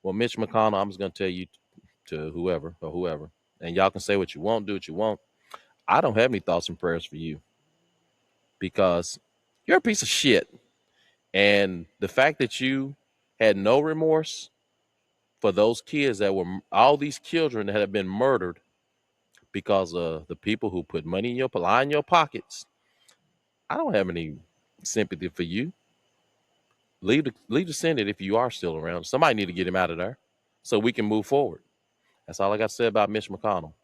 Well, Mitch McConnell, I'm just going to tell you to whoever, and y'all can say what you want, do what you want. I don't have any thoughts and prayers for you because you're a piece of shit. And the fact that you had no remorse for those kids that were all these children that have been murdered because of the people who put money in line in your pockets. I don't have any sympathy for you. Leave the Senate if you are still around. Somebody need to get him out of there so we can move forward. That's all I got to say about Mitch McConnell.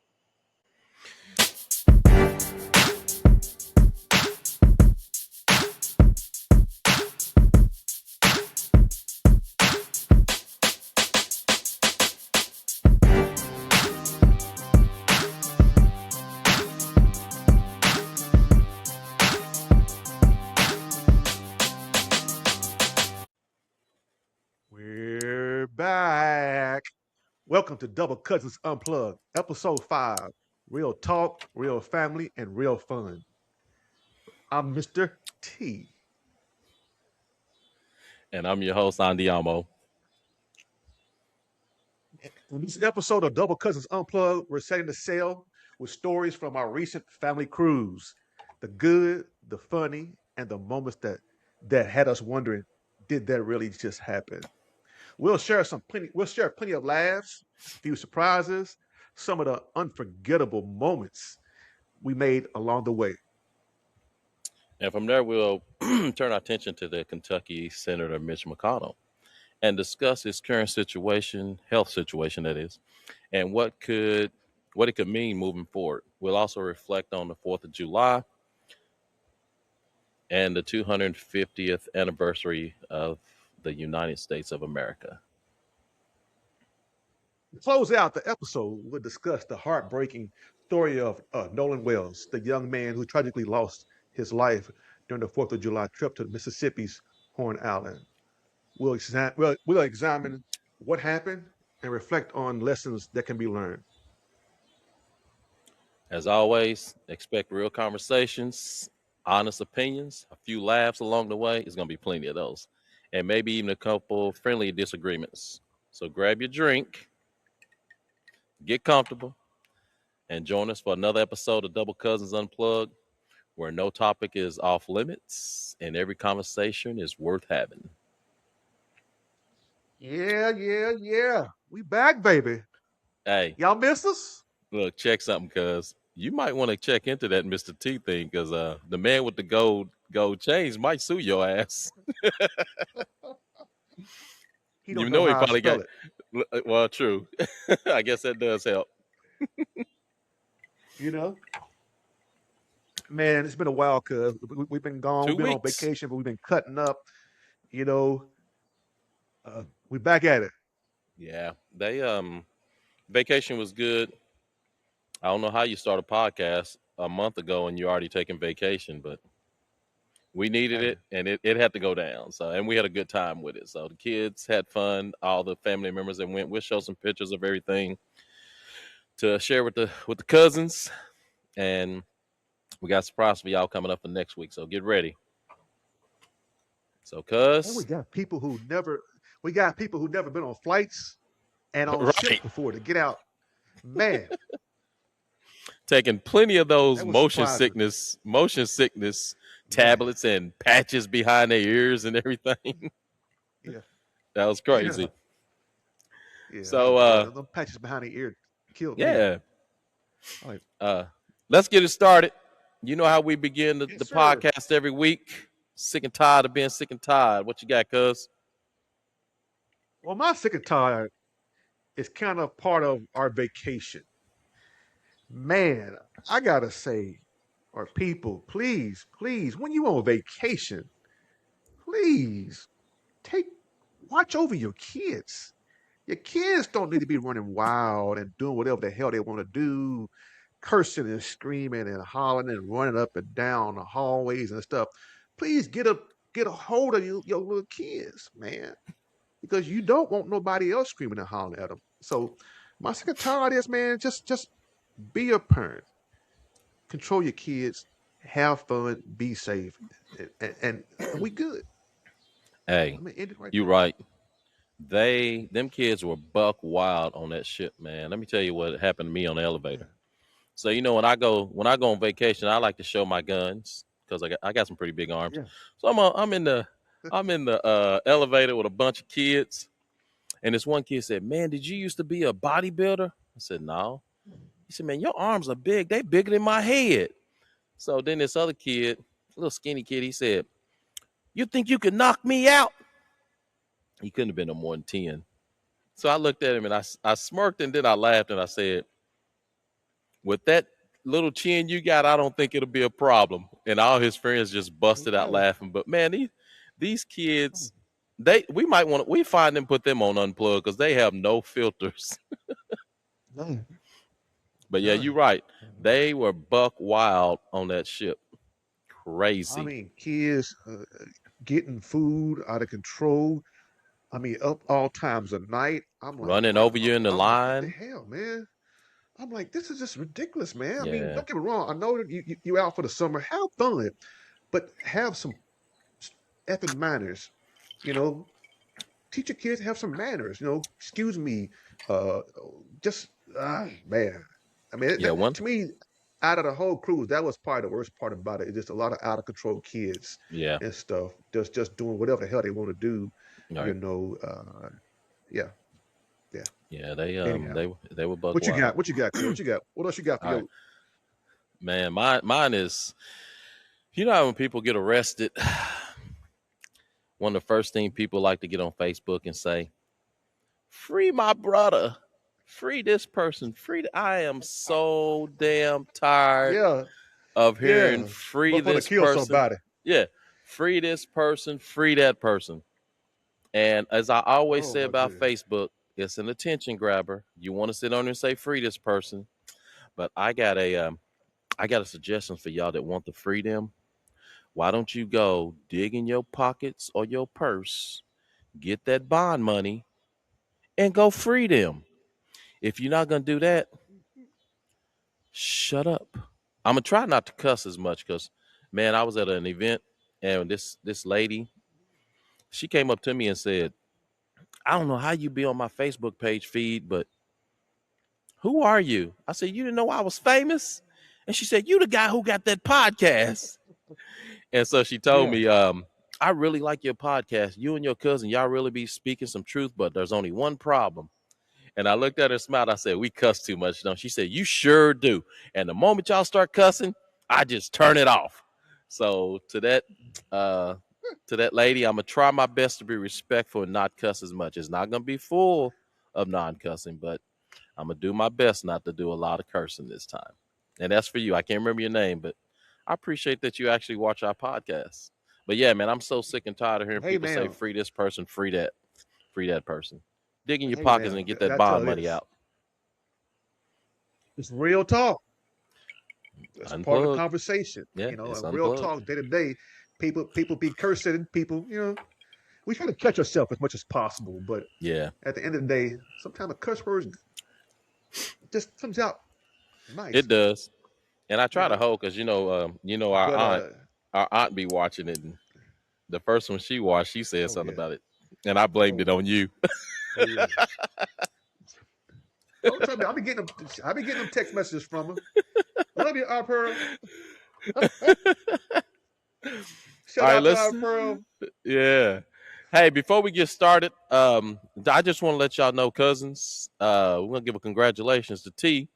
We're back. Welcome to Double Cousins Unplugged, episode 5. Real talk, real family, and real fun. I'm Mr. T. And I'm your host, Andiamo. In this episode of Double Cousins Unplugged, we're setting the sail with stories from our recent family cruise. The good, the funny, and the moments that had us wondering, did that really just happen? We'll share plenty of laughs, a few surprises, some of the unforgettable moments we made along the way. And from there, we'll turn our attention to the Kentucky Senator Mitch McConnell and discuss his current situation, health situation, that is, and what it could mean moving forward. We'll also reflect on the 4th of July and the 250th anniversary of the United States of America. To close out the episode, we'll discuss the heartbreaking story of Nolan Wells, the young man who tragically lost his life during the 4th of July trip to Mississippi's Horn Island. We'll examine what happened and reflect on lessons that can be learned. As always, expect real conversations, honest opinions, a few laughs along the way. There's going to be plenty of those, and maybe even a couple friendly disagreements. So grab your drink, get comfortable, and join us for another episode of Double Cousins Unplugged, where no topic is off limits and every conversation is worth having. Yeah. We back, baby. Hey, Y'all miss us? look, check something, cuz you might want to check into that Mr. T thing, because the man with the gold chains might sue your ass. He You don't know know he how I probably got. spell it. Well, true. I guess that does help. You know, man, it's been a while, cuz we've been gone. Two We've been on weeks. vacation, but we've been cutting up. You know, we back at it. Yeah, they vacation was good. I don't know how you start a podcast a month ago and you're already taking vacation, but we needed Hey, it and it had to go down. So, and we had a good time with it. So the kids had fun. All the family members that went, we'll show some pictures of everything to share with the cousins. And we got a surprise for y'all coming up for next week. So get ready. So, and cuz, we got people who never been on flights and on ships right, before to get out. Man, taking plenty of those that was surprising. motion sickness Man, tablets and patches behind their ears and everything. yeah, That was yeah, crazy. yeah. So, Them patches behind the ear killed me. yeah, Like, uh, let's get it started. You know how we begin the yes, sir. podcast every week. Sick and tired of being sick and tired. What you got, cuz? Well, my second time is kind of part of our vacation. Man, I gotta say, or people, please, when you on vacation, please take watch over your kids. Your kids don't need to be running wild and doing whatever the hell they want to do, cursing and screaming and hollering and running up and down the hallways and stuff. Please get a hold of your little kids, man, because you don't want nobody else screaming and hollering at them. So my second thought is, man, just be a parent, control your kids, have fun, be safe, and we good. Hey, I'm gonna end it right you there. right. them kids were buck wild on that shit, man. Let me tell you what happened to me on the Yeah. elevator. So when I go on vacation, I like to show my guns because I got some pretty big arms. Yeah. So I'm in the elevator with a bunch of kids, and this one kid said, "Man, did you used to be a bodybuilder?" I said, "No." He said, "Man, your arms are big. They bigger than my head." So then this other kid, a little skinny kid, he said, "You think you could knock me out?" He couldn't have been no more than 10. So I looked at him and I smirked and then I laughed and I said, "With that little chin you got, I don't think it'll be a problem." And all his friends just busted out Yeah. laughing. But man, these kids, we find them, put them on unplugged because they have no filters. None. But yeah, you're None. right. They were buck wild on that ship. I Crazy. mean, kids getting food out of control. I mean, up all times of night. I'm like, Running what? over you in the I'm like, what the line. hell, man? I'm like, this is just ridiculous, man. I mean, Yeah. don't get me wrong. I know that you out for the summer, have fun, but have some effing manners. You know, teach your kids to have some manners. You know, excuse me. Uh, just man. I mean, Yeah, one. to me, out of the whole cruise, that was probably the worst part about it. It's just a lot of out of control kids Yeah. and stuff, just doing whatever the hell they want to do. All You right. know, yeah, yeah. Yeah, they Anyhow, they were buck what you wild. got? What you got, cuz? What you got? What else you got for All right. your? Man, mine is, you know how when people get arrested, one of the first things people like to get on Facebook and say, "Free my brother. Free this person. I am so damn tired Yeah, of hearing yeah. free Motherfucker this kill person." somebody. Yeah. Free this person, free that person. And as I always Oh say my about goodness. Facebook, it's an attention grabber. You want to sit on there and say free this person, but I got a suggestion for y'all that want the freedom. Why don't you go dig in your pockets or your purse, get that bond money, and go free them? If you're not gonna do that, shut up. I'm gonna try not to cuss as much because, man, I was at an event and this lady, she came up to me and said, "I don't know how you be on my Facebook page feed, but who are you?" I said, "You didn't know I was famous?" And she said, "You the guy who got that podcast." And so she told Yeah. me, "I really like your podcast. You and your cousin, y'all really be speaking some truth, but there's only one problem." And I looked at her, smiled. I said, "We cuss too much, don't?" She said, "You sure do. And the moment y'all start cussing, I just turn it off." So uh, to that lady, I'm gonna try my best to be respectful and not cuss as much. It's not gonna be full of non-cussing, but I'm gonna do my best not to do a lot of cursing this time. And that's for you. I can't remember your name, but I appreciate that you actually watch our podcast. But yeah, man, I'm so sick and tired of hearing Hey people say man. free this person, free that person. Dig in your Hey pockets man. and get that I tell bond you money this. out. It's real talk. It's a part of the Unplug. conversation. Yeah, You know, it's and real unplugged. talk day to day. People be cursing. People, you know, we try to catch ourselves as much as possible, but Yeah, at the end of the day, sometimes a curse word just comes out it nice. does. And I You try to know, hold because our but aunt be watching it, and the first one she watched, she said oh something yeah, about it, and I blamed oh it on you. oh yeah. Don't tell me. I be getting them text messages from her. Love you, Our Pearl. All Shout right, out to let's Our Pearl. yeah. Hey, before we get started, I just want to let y'all know, cousins. We're gonna give a congratulations to T.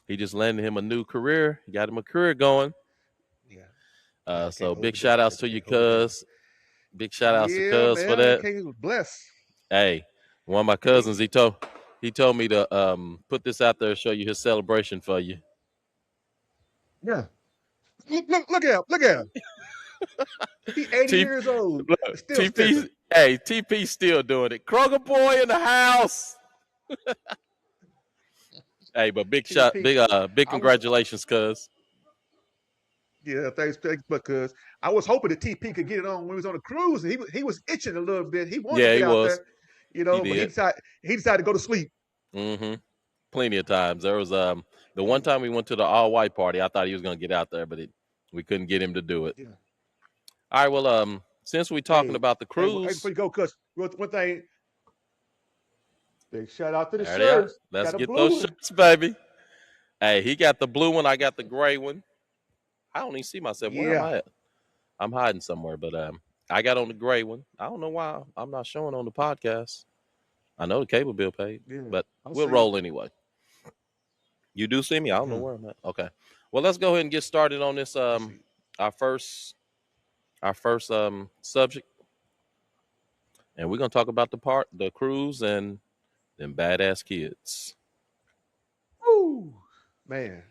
He just landed him a new career. He got him a career going. Yeah, yeah. I can't So hold big it shout down. outs I to you, can't hold it down. cuz. Big shout outs to Yeah, cuz for man. I that. can't bless. Hey, one of my Can't. cousins, he told me to put this out there and show you his celebration for you. Yeah. Look at him. Look at him. He 80 T years old, look, still TP, stepping. hey, TP still doing it. Kroger boy in the house. Hey, but TP. big I was congratulations, cuz. Yeah, thanks, because I was hoping that TP could get it on when he was on the cruise, and he was itching a little bit. He wanted to Yeah, he get out was. there, He but he did. decided he decided to go to sleep. Mm-hmm. Plenty of times. There was the one time we went to the all white party. I thought he was gonna get out there, but we couldn't get him to do it. Yeah. All right. Well, since we're talking Hey, about the hey, before cruise, you go, cuz one thing. Big shout out to the There they are. shirts. Let's Got a get blue those one. shirts, baby. Hey, he got the blue one. I got the gray one. I don't even see myself. Where am Yeah. I at? I'm hiding somewhere, but I got on the gray one. I don't know why I'm not showing on the podcast. I know the cable bill paid, Yeah. but I'll we'll see you. roll anyway. You do see me? I don't know Mm-hmm. where I'm at. Okay. Well, let's go ahead and get started on this. I see. Our first subject, and we're gonna talk about the cruise and them badass kids. Woo! Man,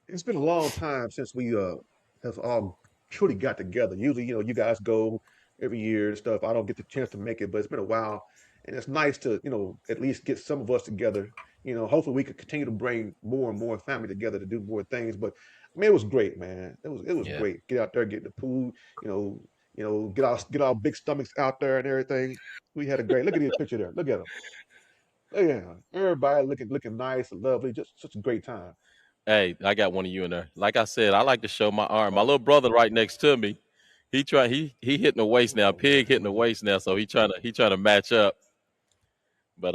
it's been a long time since we have all truly got together. Usually, you guys go every year and stuff. I don't get the chance to make it, but it's been a while, and it's nice to at least get some of us together. Hopefully we could continue to bring more and more family together to do more things. But I mean, it was great, man. It was Yeah. great. Get out there, get in the pool. You know, get our big stomachs out there and everything. We had a great. Look at this picture there. Look at them. Yeah, everybody looking nice and lovely. Just such a great time. Hey, I got one of you in there. Like I said, I like to show my arm. My Oh, little brother right next to me, he hitting the waist now. oh man, Pig hitting the waist now, so he trying to match up. But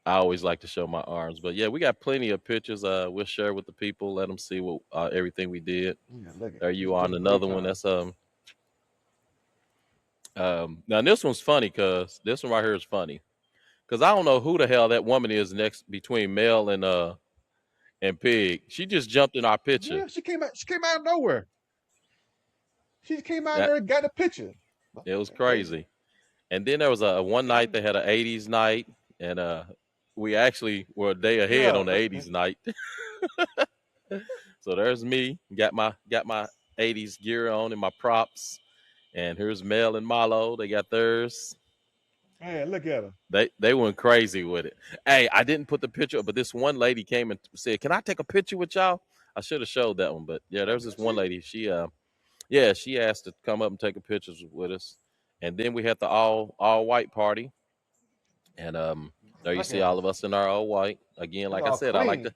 I always like to show my arms. But yeah, we got plenty of pictures. We'll share with the people, let them see what everything we did. yeah, look at There this you is are just on a great another one. time. That's now this one's funny because this one right here is funny because I don't know who the hell that woman is next between Mel and Pig. She just jumped in our picture. Yeah, she came out. She came out of nowhere. She came out That there and got a picture. it was Hey, crazy. And then there was a one yeah, night they had an '80s night, and we actually were a day ahead yeah, on the '80s night. So there's me, got my '80s gear on and my props, and here's Mel and Malo. They got theirs. man, look at her. They went crazy with it. Hey, I didn't put the picture up, but this one lady came and said, "Can I take a picture with y'all?" I should have showed that one, but yeah, I there's this bet one you. lady. She asked to come up and take a pictures with us, and then we had the all white party. And there you Look see at all her. of us in our all white. Again, She's like I all said, clean.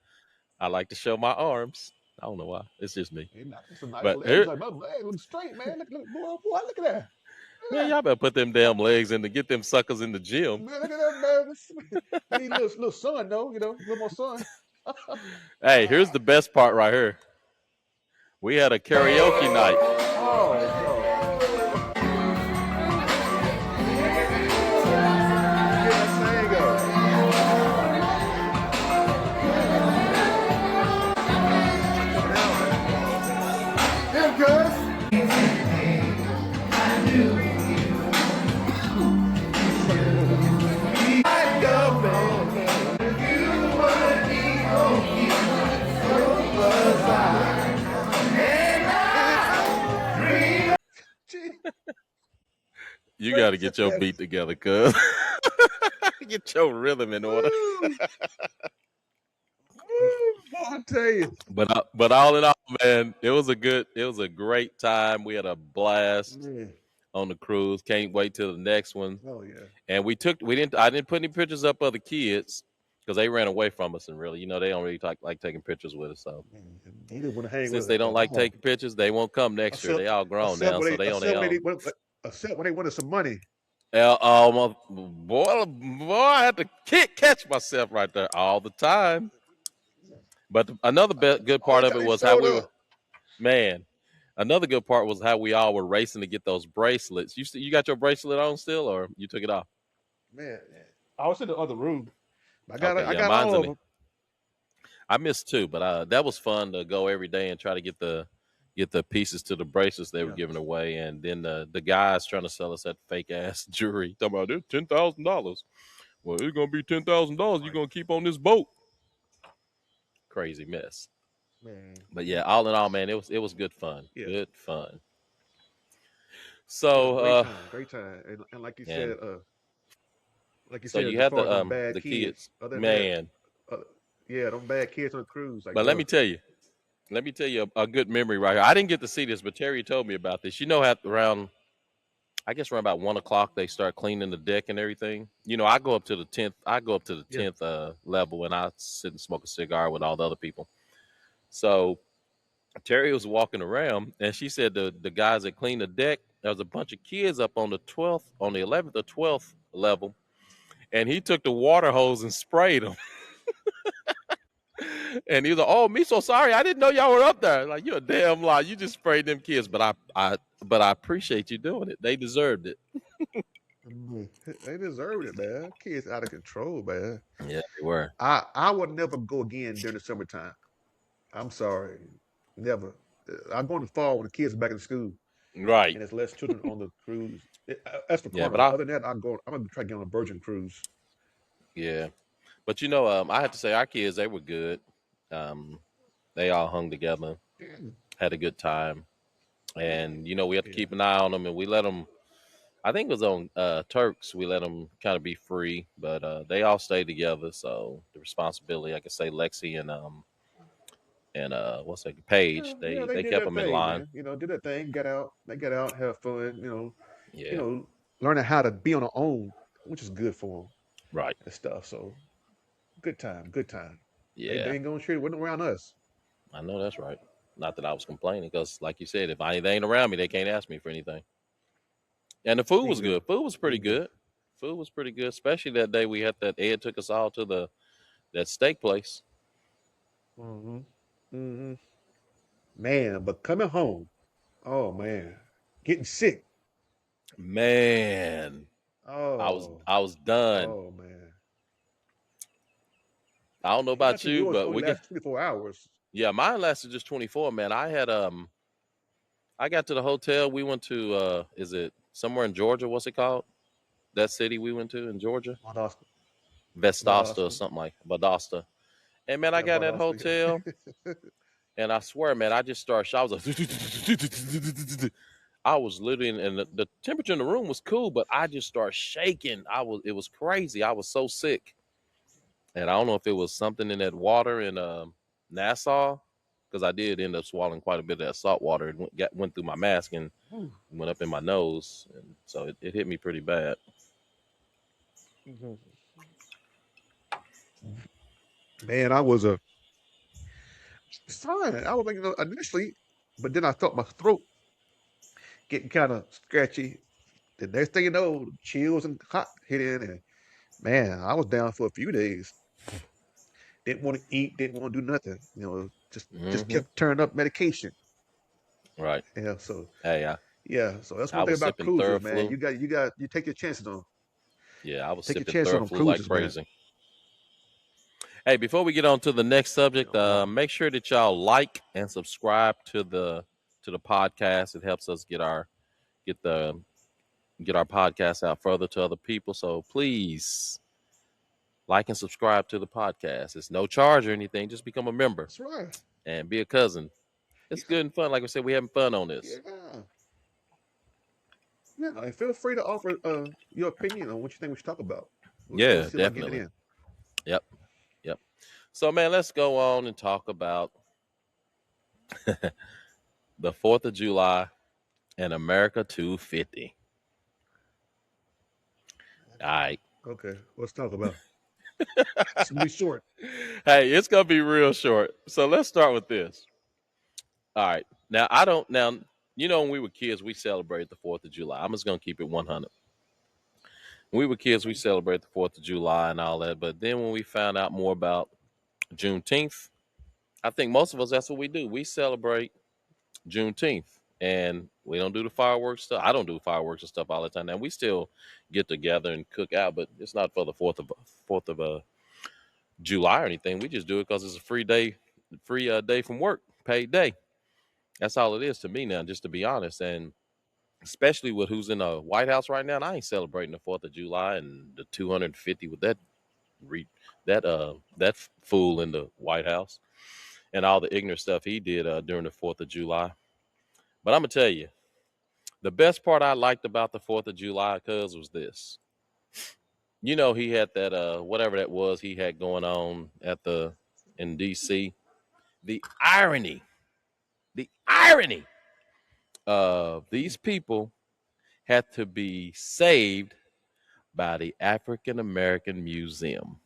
I like to show my arms. I don't know why. It's just me. Hey, nice, some nice But legs. here, Like my leg looks straight, man. Boy, look at that. Look man, at y'all better put them damn legs in to get them suckers in the that. gym. Man, look at that, man. We need a little sun, though. A little more sun. Hey, here's the best part right here. We had a karaoke night. Oh no. Let me get that thing up. Check it out, man. Damn, cuz. Suck a little. Go, baby. Gee, You got great to get your success. beat together, cuz. Get your rhythm in order. Woo! Woo! I tell you. But all in all, man, it was a great time. We had a blast Man. on the cruise. Can't wait till the next one. Oh yeah. And we didn't I didn't put any pictures up of the kids because they ran away from us and really, they don't really like taking pictures with us. So Man, he didn't want to hang since with they us don't at like all. taking pictures, they won't come next year. Except, They all grown except now, when so they, they on their except when own. except when they wanted some money. Boy, I had to catch myself right there all the time. But another good All part the of time it they was how showed we were, up. man. Another good part was how we all were racing to get those bracelets. You got your bracelet on still, or you took it off? Man, I was in the other room. Okay, I yeah, got mine's all in of the. them. I missed two, but that was fun to go every day and try to get the pieces to the bracelets they were Yeah. giving away, and then the guys trying to sell us that fake ass jewelry. Talking about it's $10,000. Well, it's gonna be $10,000. You're Right. gonna keep on this boat. Crazy mess. Man. But yeah, all in all, man, it was good fun. Yeah. Good fun. Yeah. So Great time. Great time. And and like you so said, you as had far as them bad the kids. kids, Other than that, man. uh, yeah, them bad kids on the cruise. Like, But let bro. me tell you, a good memory right here. I didn't get to see this, but Terry told me about this. You know, at around I guess around about 1 o'clock they start cleaning the deck and everything. I go up to the 10th. I go up to the Yeah. 10th level and I sit and smoke a cigar with all the other people. So Terry was walking around and she said the guys that clean the deck, there was a bunch of kids up on the 11th or 12th level, and he took the water hose and sprayed them. And he was like, "Oh, me so sorry. I didn't know y'all were up there." Like, you're a damn lie. You just sprayed them kids, but I appreciate you doing it. They deserved it. They deserved it, man. Kids out of control, man. Yeah, they were. I would never go again during the summertime. I'm sorry, never. I go in the fall when the kids are back in school Right. and there's less children on the cruise. That's for Yeah, but Carnival. Other than that, I'm gonna try to get on a Virgin cruise. yeah, but I have to say our kids, they were good. Um, they all hung together, Yeah, had a good time, and we have to yeah. keep an eye on them, and we let them. I think it was on Turks. We let them kind of be free, but they all stayed together. So the responsibility, I could say, Lexi and what's that, Yeah, Paige, yeah, they they they did kept their them in thing, line. man. Did their thing, got out, they got out, have fun, you Yeah, know, learning how to be on their own, which is good for them right. and stuff. So good time, good time. They Yeah, ain't gonna treat it wasn't around us. I know that's right. Not that I was complaining, because like you said, if they ain't around me, they can't ask me for anything. And the food was Bingo, good. Food was pretty bingo. good. Food was pretty good, especially that day we had that Ed took us all to that steak place. Mm-hmm. Mm-hmm. Man, but coming home, oh man, getting sick. Man, I was Oh, I was done. oh man. I don't know And about actually, you, yours but only we get lasts 24 hours. yeah. Mine lasted just 24. Man, I got to the hotel. We went to is it somewhere in Georgia? What's it called? That city we went to in Georgia, Valdosta, Vestosta or Valdosta, something like Valdosta. And man, I yeah, got that Valdosta. hotel, Yeah. and I swear, man, I just started. I was like, I was literally, and the temperature in the room was cool, but I just started shaking. It was crazy. I was so sick, and I don't know if it was something in that water in Nassau, because I did end up swallowing quite a bit of that salt water. It went through my mask and Whew. went up in my nose, and so it hit me pretty bad. Mhm. Man, I was fine. I was like, initially, but then I felt my throat getting kind of scratchy. The next thing you know, chills and hot hit in, and man, I was down for a few days. Didn't want to eat, didn't want to do nothing. Just Hmm. kept turning up medication. Right. Yeah, so Hey, yeah, so that's I one thing was about sipping cruises, man. Theraflu. You take your chances on, Yeah, I was take your sipping chances on Theraflu like cruises, man. crazy. Hey, before we get on to the next subject, Wow. make sure that y'all like and subscribe to the podcast. It helps us get the get our podcast out further to other people. So please like and subscribe to the podcast. It's no charge or anything. Just become a member That's right. and be a cousin. It's Yeah, good and fun. Like I said, we having fun on this. yeah, yeah. And feel free to offer your opinion on what you think we should talk about. We'll Yeah, see about getting definitely. it in. Yep, yep. So man, let's go on and talk about the 4th of July and America 250. All right. Okay, let's talk about. It's gonna be short. Hey, it's gonna be real short. So let's start with this. All right. Now I don't now when we were kids, we celebrated the 4th of July. I'm just gonna keep it 100. When we were kids, we celebrated the 4th of July and all that. But then when we found out more about Juneteenth, I think most of us, that's what we do. We celebrate Juneteenth, and we don't do the fireworks stuff. I don't do fireworks and stuff all the time. Now we still get together and cook out, but it's not for the Fourth of July or anything. We just do it because it's a free day from work, paid day. That's all it is to me now, just to be honest. And especially with who's in the White House right now, and I ain't celebrating the 4th of July and the 250 with re, that fool in the White House and all the ignorant stuff he did during the 4th of July. But I'm gonna tell you, the best part I liked about the 4th of July, cuz, was this. He had that whatever that was he had going on in DC. The irony, the irony of these people had to be saved by the African American Museum.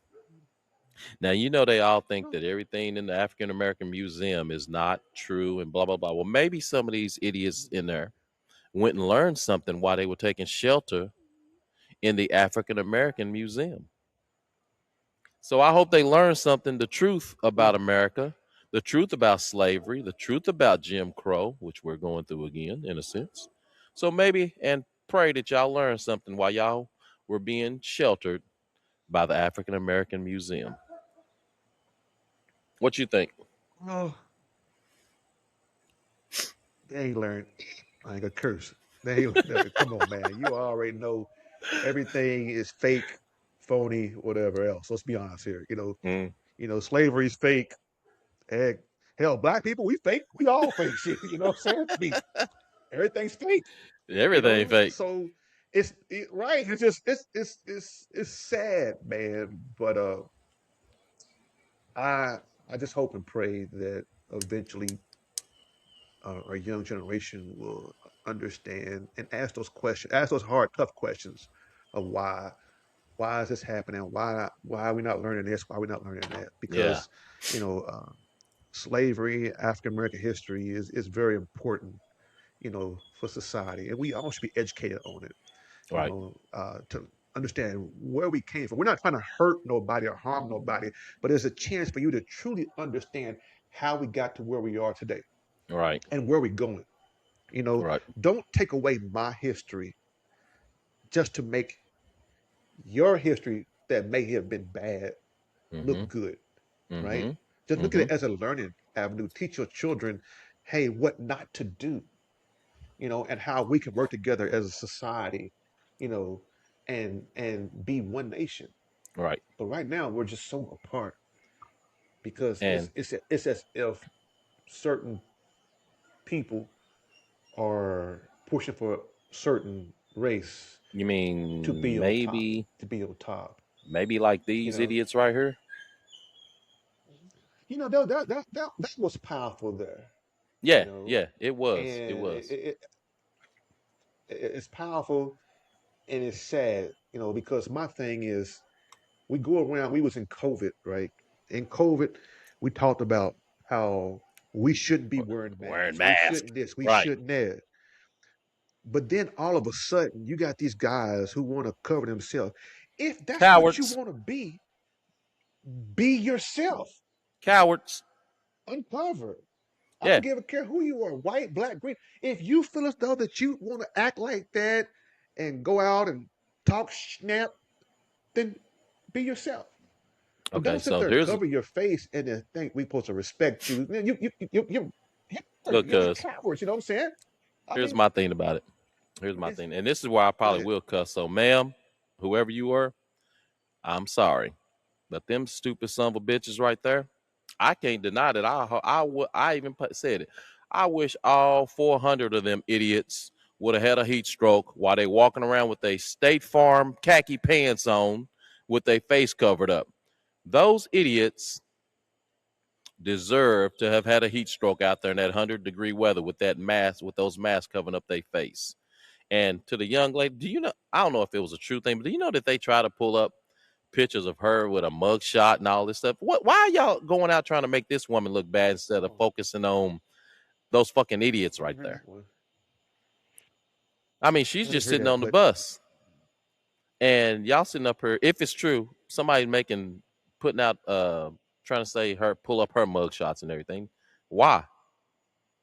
Now, they all think Oh, that everything in the African American Museum is not true and blah, blah, blah. Well, maybe some of these idiots in there went and learned something while they were taking shelter in the African American Museum. So I hope they learn something, the truth about America, the truth about slavery, the truth about Jim Crow, which we're going through again in a sense. So maybe and pray that y'all learn something while y'all were being sheltered by the African American Museum. What you think? Oh, they ain't learned. I ain't gonna curse. They ain't, come on, man. You already know everything is fake, phony, whatever else. Let's be honest here. Mm, Slavery's fake. Heck, hell, black people, we fake. We all fake shit. You know what I'm saying? Everything's fake. everything fake. So right. It's just it's sad, man. But I I just hope and pray that eventually our young generation will understand and ask those questions, ask those hard, tough questions of why is this happening? Why are we not learning this? Why are we not learning that? Yeah. Because you know, slavery, African American history is very important, for society, and we all should be educated on it, Right. to understand where we came from. We're not trying to hurt nobody or harm nobody, but there's a chance for you to truly understand how we got to where we are today Right. and where we're going. You know, Right. don't take away my history just to make your history that may have been bad Mm-hmm. look good, right? Mm-hmm. Just look at Mm-hmm. it as a learning avenue. Teach your children, hey, what not to do, and how we can work together as a society, you know, and be one nation. Right. But right now we're just so apart because it's And it's it's as if certain people are pushing for a certain race you to mean be on top, maybe to be on top. maybe like You these know, idiots right here? that was powerful there. You Yeah. know, Yeah. It was. It and was. it's powerful and it's sad. Because my thing is, we go around. We was in COVID, right? In COVID, we talked about how we shouldn't be wearing Wearing masks. We masks. shouldn't this. We Right. shouldn't that. But then all of a sudden, you got these guys who want to cover themselves. If that's what you Cowards. want to be yourself. Cowards. Uncover. I don't Yeah. give a care who you are, white, black, green. If you feel as though that you want to act like that and go out and talk snap, then be yourself. But Okay. don't sit So there and here's cover your face and then think we're supposed to respect you. Man, look, you're cuz cowards. You know what I'm saying? I here's mean, my thing about it. Here's my it's thing. And this is where I go probably ahead. will cuss. So, ma'am, whoever you were, I'm sorry. But them stupid son of a bitches right there, I can't deny that I even said it. I wish all 400 of them idiots would have had a heat stroke while they walking around with a State Farm khaki pants on with their face covered up. Those idiots deserve to have had a heat stroke out there in that 100-degree weather with that mask, with those masks covering up their face. And to the young lady, do you know? I don't know if it was a true thing, but do you know that they try to pull up pictures of her with a mug shot and all this stuff? What? Why are y'all going out trying to make this woman look bad instead of Oh, focusing on those fucking idiots I right didn't hear there? that one. I mean, she's I didn't just hear sitting that, on the but bus, and y'all sitting up here. If it's true, somebody putting out, trying to say her pull up her mug shots and everything. Why?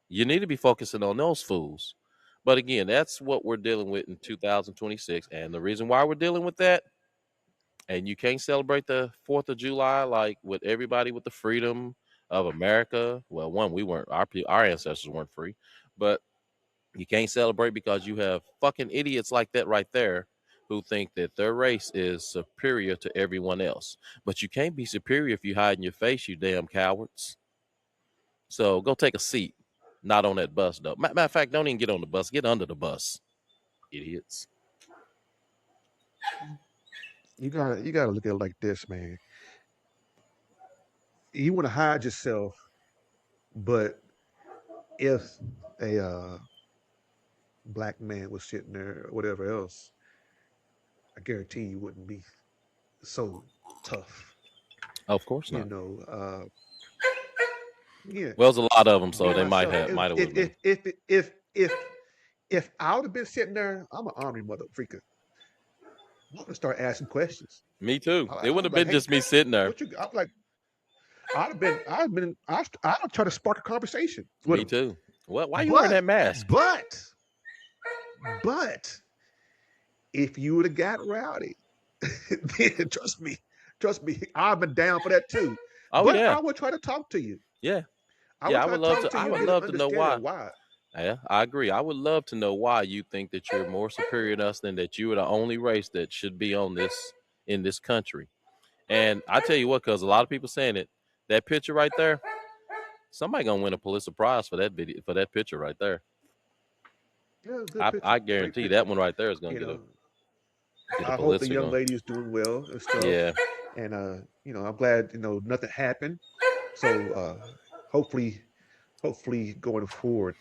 You need to be focusing on those fools. But again, that's what we're dealing with in 2026, and the reason why we're dealing with that, and you can't celebrate the 4th of July like with everybody with the freedom of America. Well, one, we weren't, our ancestors weren't free, but you can't celebrate because you have fucking idiots like that right there who think that their race is superior to everyone else. But you can't be superior if you hide in your face, you damn cowards. So go take a seat. Not on that bus though. Matter of fact, don't even get on the bus. Get under the bus, idiots. you gotta look at it like this, man. You want to hide yourself, but if a black man was sitting there or whatever else, I guarantee you wouldn't be so tough. Of course You not. know, yeah, Well, there's a lot of them, so be they myself. might have would have been. If I would have been sitting there, I'm an army mother freaker. I'm gonna start asking questions. Me too. It I'm would have like, been hey, just me sitting there. what you? I'm like, I'd try to spark a conversation with Me them. too. What? Why you wearing But, that mask? but, but, if you would have got rowdy, then trust me, I've been down for that too. Oh But yeah, I would try to talk to you. yeah, I would yeah. I try would to love talk to. to I you and would get an love to know understanding why. of why. Yeah, I agree. I would love to know why you think that you're more superior to us than that you are the only race that should be on this in this country. And I tell you what, because a lot of people saying it, that picture right there, somebody gonna win a Pulitzer Prize for that video for that picture right there. Yeah, good I picture, great guarantee that picture. one right there is gonna You know, get a I hope the Pulitzer young going. lady is doing well and stuff. Yeah. And I'm glad nothing happened. So hopefully, hopefully going forward,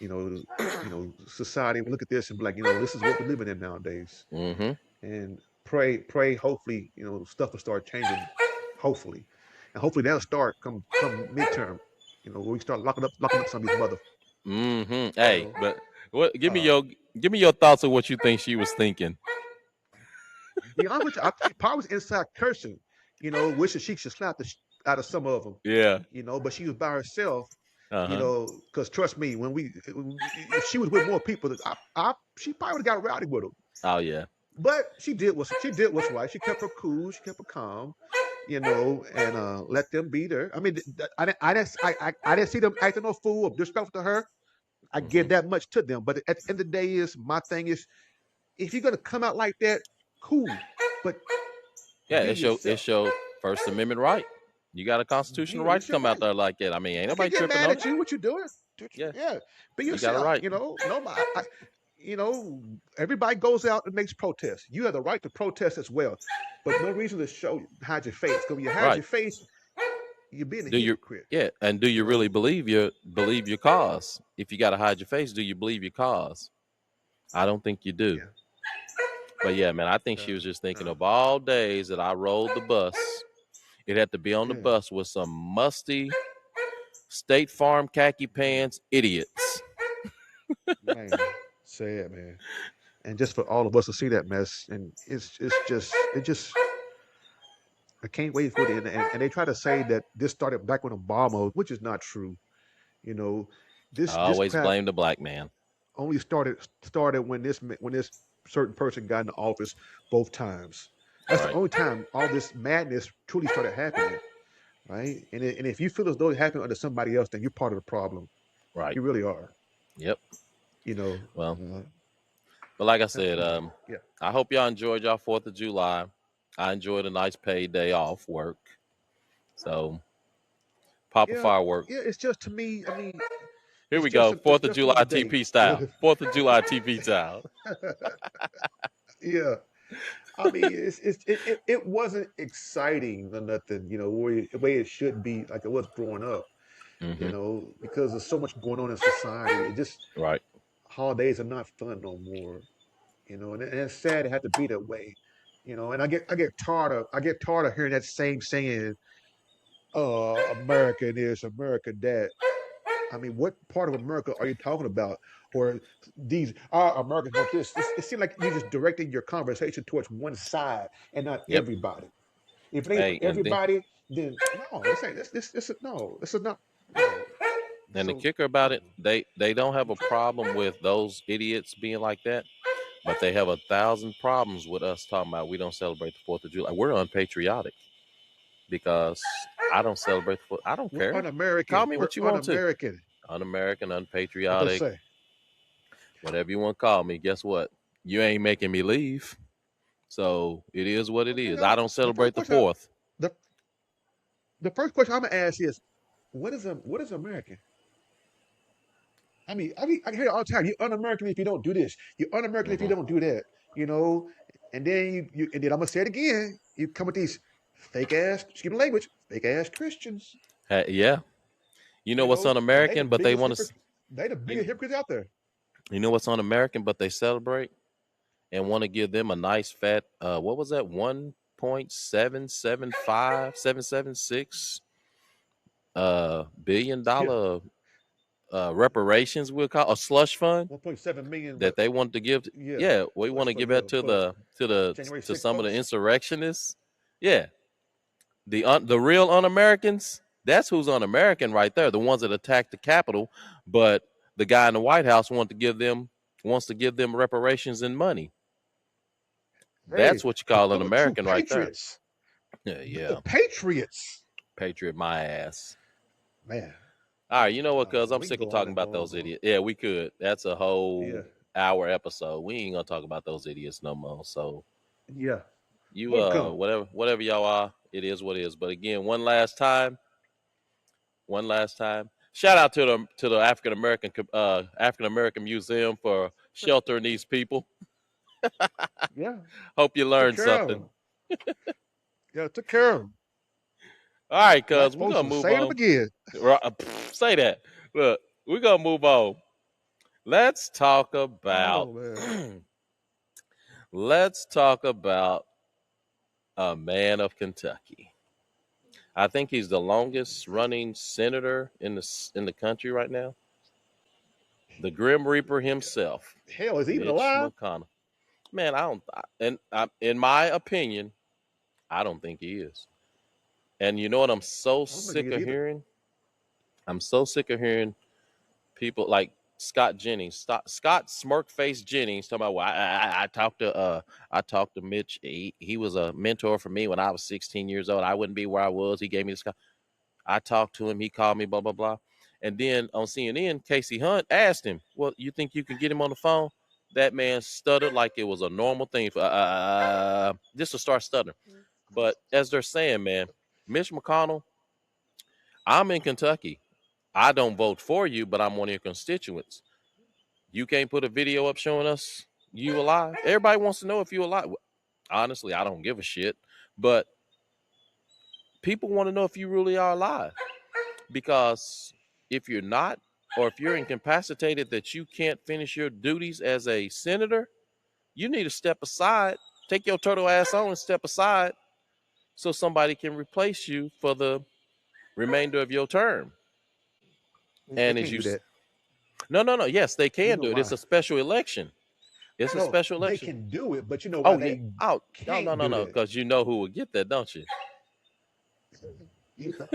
society will look at this and be like, this is what we're living in nowadays. Mm-hmm. And pray, hopefully, stuff will start changing. Hopefully, and hopefully that'll start come midterm. Where we start locking up some of these mother. Mm-hmm. You Hey, know, but what? uh, Give me your thoughts on what you think she was thinking. be honest with you, I probably was inside cursing. Wishing she should slap the out of some of them. Yeah. But she was by herself. Uh huh. Because trust me, if she was with more people, she probably would have got rowdy with them. Oh yeah. But she did what's right. She kept her cool. She kept her calm. And let them be there. I mean, I didn't see them acting no fool or disrespectful to her. I Mm-hmm. give that much to them. But at the end of the day, is my thing is if you're gonna come out like that, cool. But Yeah. be It's yourself. your First Amendment right. You got a constitutional right to It's your come out right. there like that. I mean, ain't I can nobody get tripping mad on at it. you. What you doing? Yeah. Yeah, be You got a yourself. right. Nobody. Everybody goes out and makes protests. You have the right to protest as well, but no reason to hide your face. Because when you hide Right. your face, you're being a Do you? hypocrite. Yeah. And do You you really know. believe your cause? If you got to hide your face, do you believe your cause? I don't think you do. Yeah. But yeah, man, I think she No. was just thinking No. of all days that I rode the bus. It had to be on the Yeah. bus with some musty State Farm khaki pants idiots. Man. Sad, man. And just for all of us to see that mess, and it just I can't wait for it. And they try to say that this started back when Obama, which is not true. You know, I this always crap blame the black man. only started when this certain person got into office both times. That's the Right. only time all this madness truly started happening, right? And if you feel as though it happened under somebody else, then you're part of the problem. Right. You really are. Yep. You know. Well, Uh, but like I said, yeah. I hope y'all enjoyed y'all 4th of July. I enjoyed a nice paid day off work. So pop a Yeah. firework. Yeah. It's just to me. I mean, Here we go. it's 4th of just July another day. TP style. 4th of July TP style. Yeah. I mean, it wasn't exciting or nothing, the way it should be, like it was growing up, Mm-hmm. because there's so much going on in society. It just Right. holidays are not fun no more, and it's sad it had to be that way, And I get tired of hearing that same saying, America this, America that. I mean, what part of America are you talking about? Or these Americans want this. It seems like you're just directing your conversation towards one side and not Yep. everybody. If it ain't for Hey, everybody, then no, this ain't this is no, this is not no. and the So kicker about it, no. they don't have a problem with those idiots being like that, but they have 1,000 problems with us talking about we don't celebrate the 4th of July. We're unpatriotic because I don't celebrate the 4th. I don't We're care. Call un-American. me We're what you want to. un-American. Un-American, What they unpatriotic, say? whatever you want to call me. Guess what? You ain't making me leave. So it is what it Well, is. I don't the first celebrate the question 4th. the the first question I'm gonna ask is, what is American? I hear it all the time. You're un-American if you don't do this. You're un-American if you Mm-hmm. don't do that. You know, and then and then I'm gonna say it again. You come with these fake ass, excuse me, language, fake ass Christians. Hey, yeah. You know what's And they the un-American, but they biggest want to. hypocrites. They the You, biggest hypocrites out there. you know what's un-American, but they celebrate and want to give them a nice fat. What was that? 1.775 776 billion Yeah, dollar reparations, we'll call a slush fund 1.7 million. that What? they want to give. Yeah, Yeah, we want slush to fund. give Yeah, that to for January to 6th some of the folks. insurrectionists. Yeah, the real un-Americans. That's who's un-American right there. The ones that attacked the Capitol, but the guy in the White House wants to give them reparations and money. Hey, That's what you call an true American right there. patriots. Yeah, The yeah. patriots. Patriot my ass. Man, All right, you know what, oh cuz man, I'm we can sick of go on talking and about on and those on. idiots. Yeah, we could. That's a Yeah, whole hour episode. We ain't gonna talk about those idiots no more. So yeah. you Welcome. whatever y'all are, it is what it is. But again, one last time. Shout out to the African American Museum for sheltering these people. Yeah, Hope you took learned care of something. them. Yeah, took care of them. All right, Black cuz we're folks gonna will move say them on. again. Say that. Look, we're gonna move on. Let's talk about Oh man. let's talk about a man of Kentucky. I think he's the longest running senator in the country right now. The Grim Reaper himself, Hell, is he even Mitch alive? McConnell. Man, in my opinion, I don't think he is. And you know what I'm so I don't think he sick is of either. hearing? I'm so sick of hearing people like Scott Jennings, Scott Smirk Face Jennings talking about. Well, I talked to Mitch. He was a mentor for me when I was 16 years old. I wouldn't be where I was. He gave me this. I talked to him. He called me. Blah blah blah. And then on CNN, Casey Hunt asked him, "Well, you think you can get him on the phone?" That man stuttered like it was a normal thing for just to start stuttering. But as they're saying, man, Mitch McConnell, I'm in Kentucky. I don't vote for you, but I'm one of your constituents. You can't put a video up showing us you alive. Everybody wants to know if you alive. Honestly, I don't give a shit. But people want to know if you really are alive. Because if you're not, or if you're incapacitated that you can't finish your duties as a senator, you need to step aside, take your turtle ass on and step aside so somebody can replace you for the remainder of your term. They And as can't you, do that. no, yes, they You can know do it. It's why? a special election. It's a No, special they election. can do it, but you know why Oh yeah. they Oh can't do no, that? because you know who would get that, don't you? You know,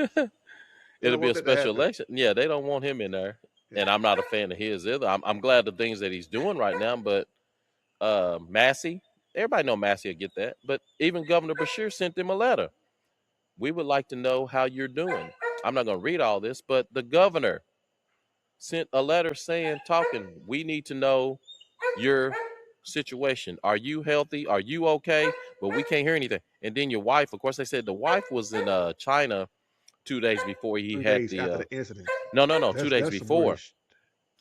they It'll don't be want a that to special happen. election. Yeah, they don't want him in there, Yeah. and I'm not a fan of his either. I'm glad the things that he's doing right now, but Massey, everybody know Massey will get that. But even Governor Bashir sent him a letter. We would like to know how you're doing. I'm not going to read all this, but the governor sent a letter saying, talking, we need to know your situation. Are you healthy? Are you okay? But we can't hear anything. And then your wife, of course, they said the wife was in China 2 days before he Three had days the after the incident. no, two days That's some really before.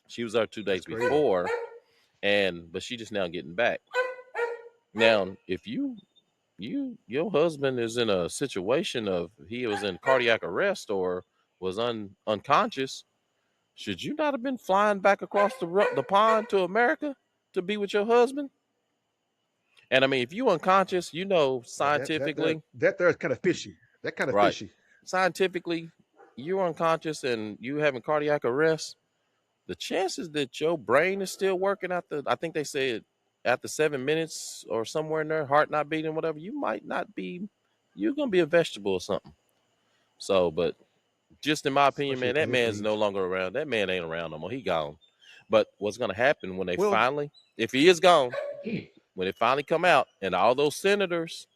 She was there two that's days crazy. before, and but she just now getting back. Now, if your husband is in a situation of he was in cardiac arrest or was unconscious, should you not have been flying back across the pond to America to be with your husband? And I mean, if you unconscious, you know Yeah, that scientifically, that there is kind of fishy. That kind of right? fishy. Scientifically, you're unconscious and you having cardiac arrest. The chances that your brain is still working after, I think they said after 7 minutes or somewhere in there, heart not beating, whatever, you might not be, you're gonna be a vegetable or something. So, but just in my opinion, Especially man, at that his man's no age. longer around. That man ain't around no more. He gone. But what's gonna happen when they Well, finally, if he is gone, when it finally come out, and all those senators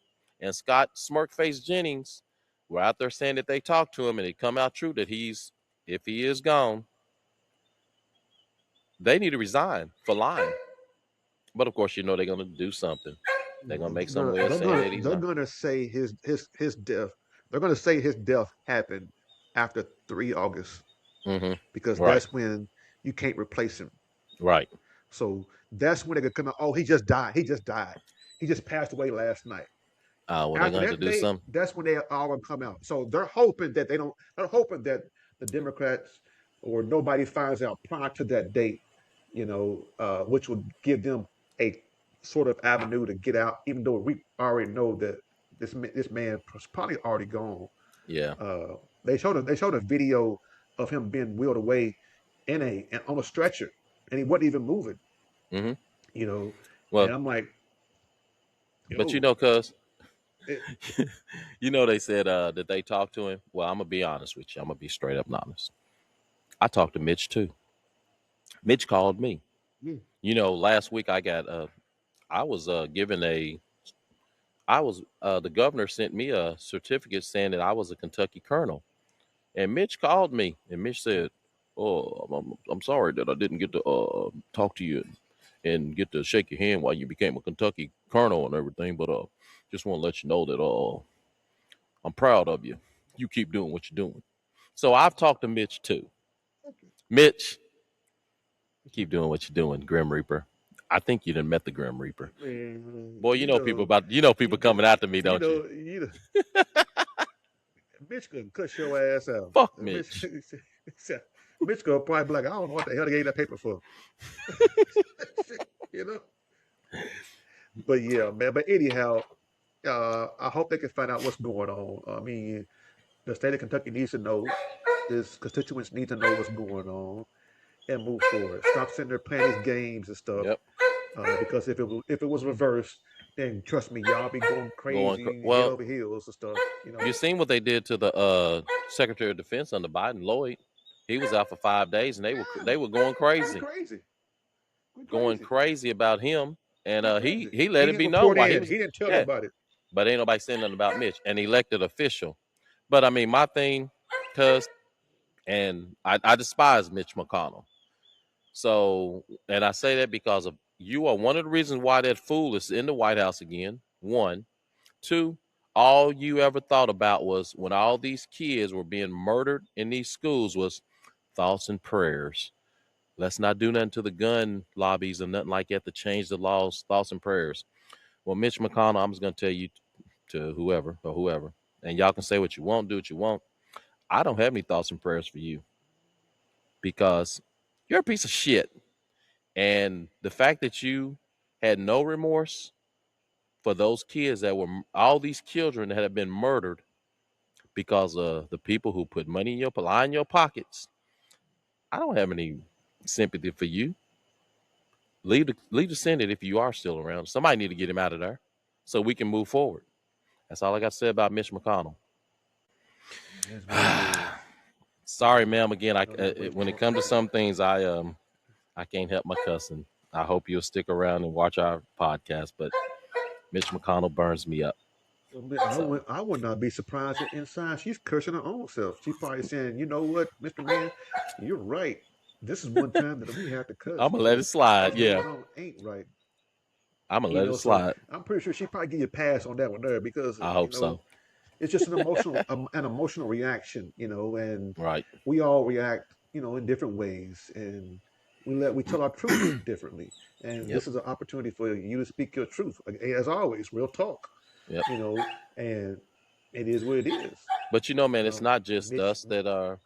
and Scott Smirkface Jennings were out there saying that they talked to him, and it come out true that if he is gone, they need to resign for lying. But of course, you know they're gonna do something. They're gonna make they're some gonna way of they're saying gonna that he's they're not. gonna say his death. They're gonna say his death happened after 3 August because Right, that's when you can't replace him. right. So that's when they could come out. Oh, he just died. He just died. He just passed away last night. Well, they're After gonna have to that do date, something. that's when they all gonna come out. So they're hoping that they don't. They're hoping that the Democrats or nobody finds out prior to that date. Which would give them a sort of avenue to get out, even though we already know that this man was probably already gone. Yeah, They showed a video of him being wheeled away, and on a stretcher, and he wasn't even moving. Mm-hmm. You know, and Well, I'm like, but yo, cuz it, they said that they talked to him. Well, I'm gonna be honest with you. I'm gonna be straight up and honest. I talked to Mitch too. Mitch called me. yeah, Last week I was given a I was the governor sent me a certificate saying that I was a Kentucky colonel. And Mitch called me and Mitch said, "Oh, I'm sorry that I didn't get to talk to you and get to shake your hand while you became a Kentucky colonel and everything, but just want to let you know that I'm proud of you. You keep doing what you're doing." So I've talked to Mitch too. Mitch, keep doing what you're doing, Grim Reaper. I think you done met the Grim Reaper. man, Boy, people you, coming after me, don't you? you know, Mitch gonna cut your ass out. Fuck Mitch, Mitch. Mitch gonna probably be like, I don't know what the hell they gave that paper for. you know. But yeah, man. But anyhow, I hope they can find out what's going on. I mean, the state of Kentucky needs to know. His constituents need to know what's going on and move forward. Stop sitting there playing these games and stuff. Yep. Because if it was reversed, then trust me, y'all be going crazy head Well, over heels and stuff. You know. you seen what they did to the Secretary of Defense under Biden, Lloyd. He was out for 5 days, and Yeah, they were going going crazy, crazy, going crazy, about him. And going he crazy. he He let it didn't be known report why he in. was. He didn't tell Yeah, nobody. but ain't nobody saying nothing about Mitch, an elected official. But I mean, my thing, cuz, and I despise Mitch McConnell. So, and I say that because of you are one of the reasons why that fool is in the White House again. One. Two, all you ever thought about was when all these kids were being murdered in these schools was thoughts and prayers. Let's not do nothing to the gun lobbies or nothing like that to change the laws, thoughts and prayers. Well, Mitch McConnell, I'm just going to tell you to whoever, and y'all can say what you want, do what you want. I don't have any thoughts and prayers for you because you're a piece of shit. And the fact that you had no remorse for those kids that were all these children that have been murdered because of the people who put money in line in your pockets. I don't have any sympathy for you. Leave the Senate if you are still around. Somebody need to get him out of there so we can move forward. That's all I got to say about Mitch McConnell. That's what it is. Sorry, ma'am. Again, No, that way when it talk. comes to some things, I can't help my cussing. I hope you'll stick around and watch our podcast, but Mitch McConnell burns me up. Well, So I would not be surprised if inside she's cursing her own self. She's probably saying, you know what, Mr. Man, you're right. This is one time that we have to cuss I'm gonna let it because slide. what's Yeah, going on ain't right. I'm gonna You let it know, so slide. I'm pretty sure she probably give you a pass on that one there because I hope so. it's just an emotional reaction, and Right. we all react, in different ways, and we tell our truths differently, and Yep. this is an opportunity for you to speak your truth, like, as always, real talk, Yep. and it is what it is. But man, it's not just Mitch, us that are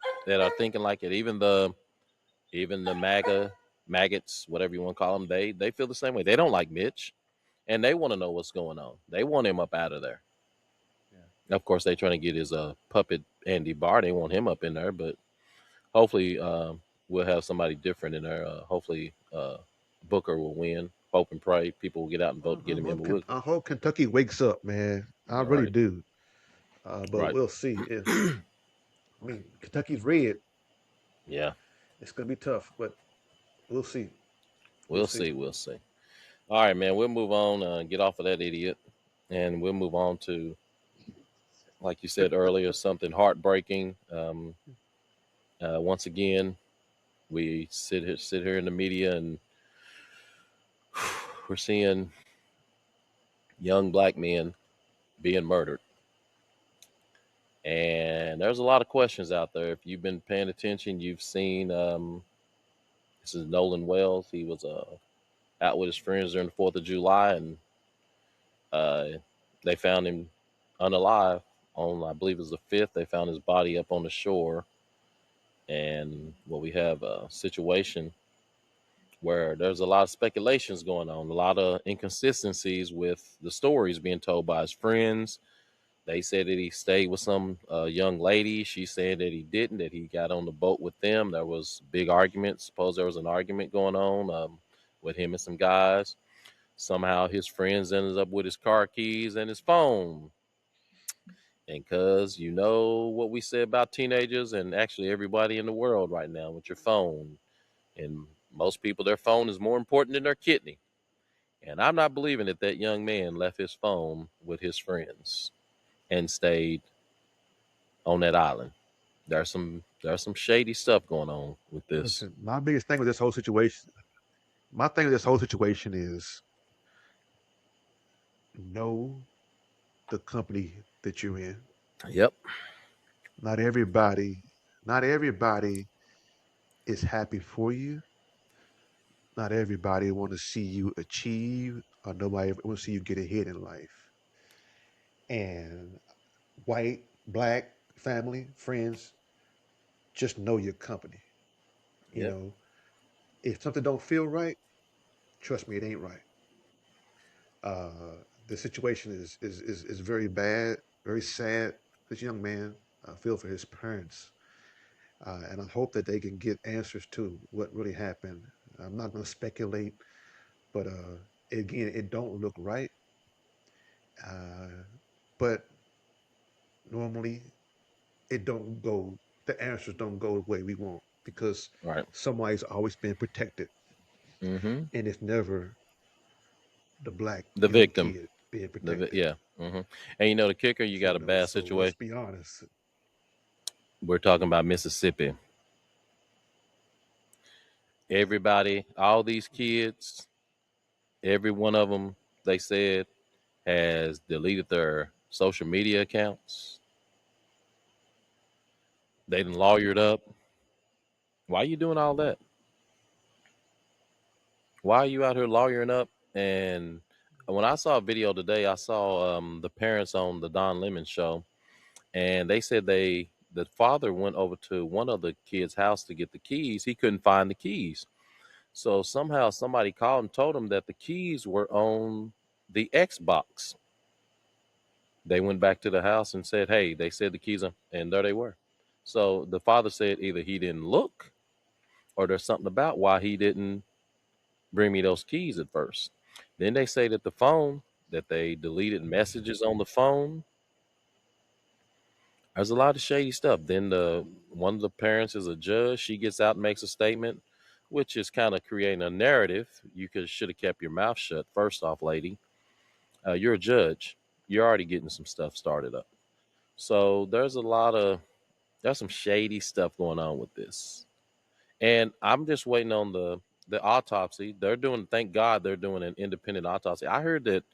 thinking like it. Even the maggots, whatever you want to call them, they feel the same way. They don't like Mitch, and they want to know what's going on. They want him up out of there. Of course, they trying to get his puppet Andy Barr. They want him up in there, but hopefully we'll have somebody different in there. Hopefully Booker will win. Hope and pray people will get out and vote to get him in. But I hope Kentucky wakes up, man. I really right, do. But right, we'll see. I mean, Kentucky's red. yeah, It's gonna be tough, but we'll see. We'll we'll see. see, we'll see. All right, man. We'll move on. Get off of that idiot, and we'll move on to, like you said earlier, something heartbreaking. Once again, we sit here in the media, and we're seeing young black men being murdered. And there's a lot of questions out there. If you've been paying attention, you've seen this is Nolan Wells. He was out with his friends during the 4th of July, and uh, they found him unalive on, I believe it was the 5th. They found his body up on the shore. And we have a situation where there's a lot of speculations going on, a lot of inconsistencies with the stories being told by his friends, They said that he stayed with some young lady. She said that he didn't, that he got on the boat with them. There was big arguments. Suppose there was an argument going on with him and some guys. Somehow his friends ended up with his car keys and his phone. And cuz you know what we say about teenagers and actually everybody in the world right now with your phone. And most people, their phone is more important than their kidney. And I'm not believing that that young man left his phone with his friends and stayed on that island. There's some shady stuff going on with this. Listen, my biggest thing with this whole situation, my thing with this whole situation is know the company that you're in. Yep. Not everybody, not everybody is happy for you. Not everybody want to see you achieve, or nobody want to see you get ahead in life. And white, black, family, friends, just know your company. You Yep. know, if something don't feel right, trust me, it ain't right. The situation is very bad, very sad. This young man, I feel for his parents, and I hope that they can get answers to what really happened. I'm not going to speculate, but again, it don't look right. Uh, but normally, it don't go. The answers don't go the way we want because Right. somebody's always been protected, Mm-hmm. and it's never the black The young victim. kid being protected. Yeah. Mm-hmm. And you know the kicker, you got a bad So let's situation. be honest. We're talking about Mississippi. Everybody, all these kids, every one of them, they said, has deleted their social media accounts. They done lawyered up. Why are you doing all that? Why are you out here lawyering up? And when I saw a video today, I saw the parents on the Don Lemon show, and they said the father went over to one of the kids' house to get the keys. He couldn't find the keys, so somehow somebody called and told him that the keys were on the Xbox. They went back to the house and said, "Hey," they said the keys are, and there they were. So the father said either he didn't look, or there's something about why he didn't bring me those keys at first. Then they say that the phone, that they deleted messages on the phone. There's a lot of shady stuff. Then the one of the parents is a judge. She gets out and makes a statement, which is kind of creating a narrative. You could should have kept your mouth shut. First off, lady, you're a judge. You're already getting some stuff started up. So there's some shady stuff going on with this, and I'm just waiting on the autopsy. They're doing. Thank God they're doing an independent autopsy. I heard that